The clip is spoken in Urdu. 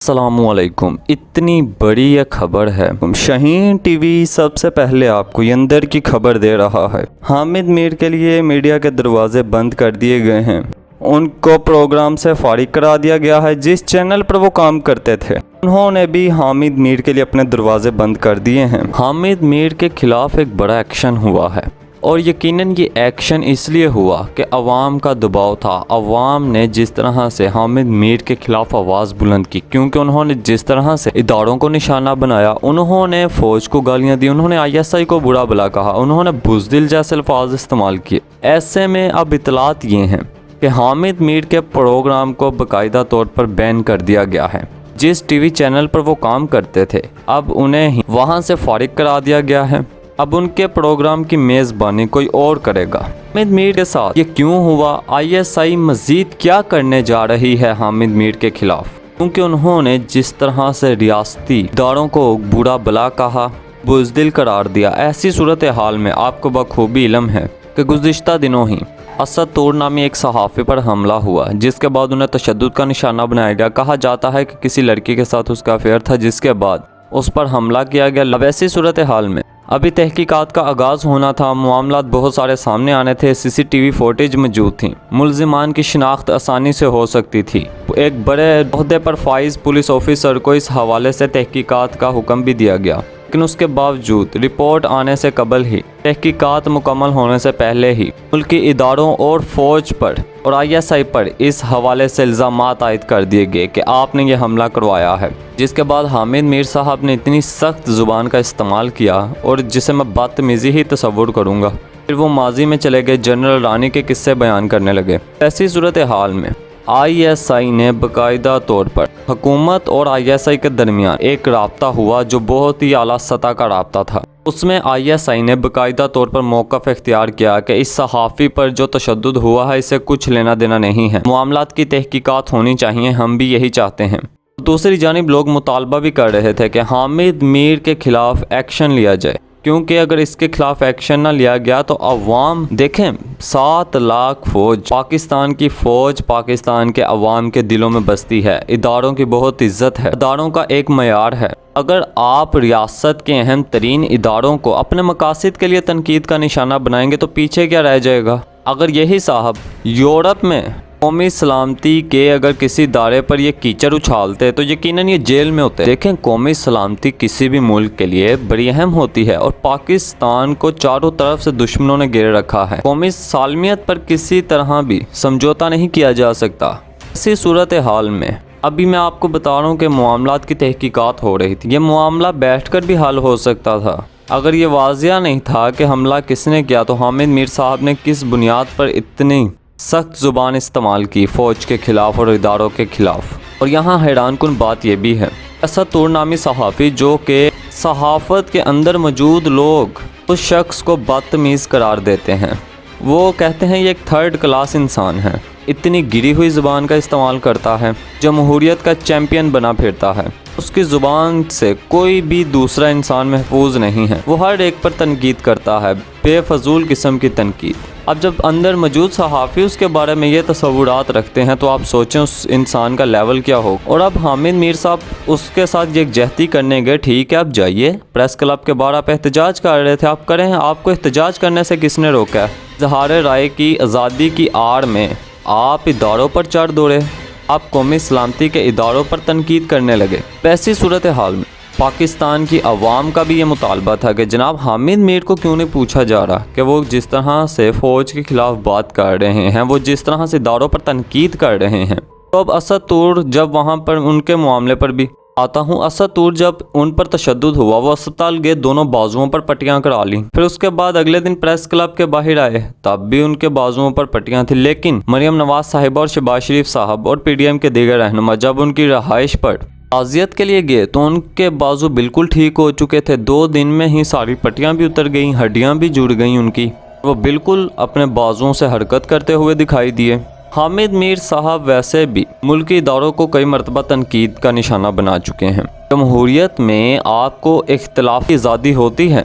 السلام علیکم۔ اتنی بڑی یہ خبر ہے، شاہین ٹی وی سب سے پہلے آپ کو یہ اندر کی خبر دے رہا ہے۔ حامد میر کے لیے میڈیا کے دروازے بند کر دیے گئے ہیں، ان کو پروگرام سے فارغ کرا دیا گیا ہے۔ جس چینل پر وہ کام کرتے تھے انہوں نے بھی حامد میر کے لیے اپنے دروازے بند کر دیے ہیں۔ حامد میر کے خلاف ایک بڑا ایکشن ہوا ہے، اور یقیناً یہ ایکشن اس لیے ہوا کہ عوام کا دباؤ تھا۔ عوام نے جس طرح سے حامد میر کے خلاف آواز بلند کی، کیونکہ انہوں نے جس طرح سے اداروں کو نشانہ بنایا، انہوں نے فوج کو گالیاں دی، انہوں نے ISI کو برا بھلا کہا، انہوں نے بزدل جیسے الفاظ استعمال کیے۔ ایسے میں اب اطلاعات یہ ہیں کہ حامد میر کے پروگرام کو باقاعدہ طور پر بین کر دیا گیا ہے۔ جس ٹی وی چینل پر وہ کام کرتے تھے اب انہیں وہاں سے فارغ کرا دیا گیا ہے۔ اب ان کے پروگرام کی میزبانی کوئی اور کرے گا۔ حامد میر کے ساتھ یہ کیوں ہوا؟ ISI مزید کیا کرنے جا رہی ہے حامد میر کے خلاف؟ کیونکہ انہوں نے جس طرح سے ریاستی اداروں کو برا بھلا کہا، بزدل قرار دیا۔ ایسی صورتحال میں آپ کو بخوبی علم ہے کہ گزشتہ دنوں ہی اسد طور نامی ایک صحافی پر حملہ ہوا، جس کے بعد انہیں تشدد کا نشانہ بنایا گیا۔ کہا جاتا ہے کہ کسی لڑکی کے ساتھ اس کا افیئر تھا، جس کے بعد اس پر حملہ کیا گیا۔ اب ایسی صورتحال میں ابھی تحقیقات کا آغاز ہونا تھا، معاملات بہت سارے سامنے آنے تھے، CCTV فوٹیج موجود تھیں، ملزمان کی شناخت آسانی سے ہو سکتی تھی۔ ایک بڑے عہدے پر فائز پولیس آفیسر کو اس حوالے سے تحقیقات کا حکم بھی دیا گیا، لیکن اس کے باوجود رپورٹ آنے سے قبل ہی، تحقیقات مکمل ہونے سے پہلے ہی ملکی اداروں اور فوج پر اور ISI پر اس حوالے سے الزامات عائد کر دیے گئے کہ آپ نے یہ حملہ کروایا ہے، جس کے بعد حامد میر صاحب نے اتنی سخت زبان کا استعمال کیا، اور جسے میں بدتمیزی ہی تصور کروں گا۔ پھر وہ ماضی میں چلے گئے، جنرل رانی کے قصے بیان کرنے لگے۔ ایسی صورتحال میں ISI نے باقاعدہ طور پر حکومت اور ISI کے درمیان ایک رابطہ ہوا جو بہت ہی اعلیٰ سطح کا رابطہ تھا۔ اس میں ISI نے باقاعدہ طور پر موقف اختیار کیا کہ اس صحافی پر جو تشدد ہوا ہے اسے کچھ لینا دینا نہیں ہے، معاملات کی تحقیقات ہونی چاہیے، ہم بھی یہی چاہتے ہیں۔ دوسری جانب لوگ مطالبہ بھی کر رہے تھے کہ حامد میر کے خلاف ایکشن لیا جائے، کیونکہ اگر اس کے خلاف ایکشن نہ لیا گیا تو عوام دیکھیں 7 لاکھ فوج، پاکستان کی فوج پاکستان کے عوام کے دلوں میں بستی ہے، اداروں کی بہت عزت ہے، اداروں کا ایک معیار ہے۔ اگر آپ ریاست کے اہم ترین اداروں کو اپنے مقاصد کے لیے تنقید کا نشانہ بنائیں گے تو پیچھے کیا رہ جائے گا؟ اگر یہی صاحب یورپ میں قومی سلامتی کے اگر کسی ادارے پر یہ کیچڑ اچھالتے تو یقیناً یہ جیل میں ہوتے۔ دیکھیں قومی سلامتی کسی بھی ملک کے لیے بڑی اہم ہوتی ہے، اور پاکستان کو چاروں طرف سے دشمنوں نے گھیرے رکھا ہے۔ قومی سالمیت پر کسی طرح بھی سمجھوتا نہیں کیا جا سکتا۔ اسی صورتحال میں ابھی میں آپ کو بتا رہا ہوں کہ معاملات کی تحقیقات ہو رہی تھی، یہ معاملہ بیٹھ کر بھی حل ہو سکتا تھا اگر یہ واضح نہیں تھا کہ حملہ کس نے کیا، تو حامد میر صاحب نے کس بنیاد پر اتنی سخت زبان استعمال کی فوج کے خلاف اور اداروں کے خلاف۔ اور یہاں حیران کن بات یہ بھی ہے، اسد طور نامی صحافی جو کہ صحافت کے اندر موجود لوگ اس شخص کو بدتمیز قرار دیتے ہیں، وہ کہتے ہیں یہ ایک 3rd کلاس انسان ہے، اتنی گری ہوئی زبان کا استعمال کرتا ہے، جمہوریت کا چیمپئن بنا پھرتا ہے، اس کی زبان سے کوئی بھی دوسرا انسان محفوظ نہیں ہے، وہ ہر ایک پر تنقید کرتا ہے، بے فضول قسم کی تنقید۔ اب جب اندر موجود صحافی اس کے بارے میں یہ تصورات رکھتے ہیں تو آپ سوچیں اس انسان کا لیول کیا ہو۔ اور اب حامد میر صاحب اس کے ساتھ یکجہتی کرنے گئے، ٹھیک ہے اب جائیے، پریس کلب کے باہر آپ احتجاج کر رہے تھے، آپ کریں، آپ کو احتجاج کرنے سے کس نے روکا ہے؟ اظہار رائے کی آزادی کی آڑ میں آپ اداروں پر چڑھ دوڑے، آپ قومی سلامتی کے اداروں پر تنقید کرنے لگے۔ ایسی صورتحال میں پاکستان کی عوام کا بھی یہ مطالبہ تھا کہ جناب حامد میر کو کیوں نہیں پوچھا جا رہا کہ وہ جس طرح سے فوج کے خلاف بات کر رہے ہیں، وہ جس طرح سے اداروں پر تنقید کر رہے ہیں۔ تو اب اسد طور جب وہاں پر ان کے معاملے پر بھی آتا ہوں، اسد طور جب ان پر تشدد ہوا وہ اسپتال گئے، دونوں بازوؤں پر پٹیاں کرا لیں، پھر اس کے بعد اگلے دن پریس کلب کے باہر آئے، تب بھی ان کے بازوؤں پر پٹیاں تھیں، لیکن مریم نواز صاحبہ اور شہباز شریف صاحب اور PDM کے دیگر رہنما جب ان کی رہائش پر تعزیت کے لیے گئے تو ان کے بازو بالکل ٹھیک ہو چکے تھے، 2 دن میں ہی ساری پٹیاں بھی اتر گئیں، ہڈیاں بھی جڑ گئیں ان کی، وہ بالکل اپنے بازوؤں سے حرکت کرتے ہوئے دکھائی دیے۔ حامد میر صاحب ویسے بھی ملکی اداروں کو کئی مرتبہ تنقید کا نشانہ بنا چکے ہیں۔ جمہوریت میں آپ کو اختلاف کی آزادی ہوتی ہے،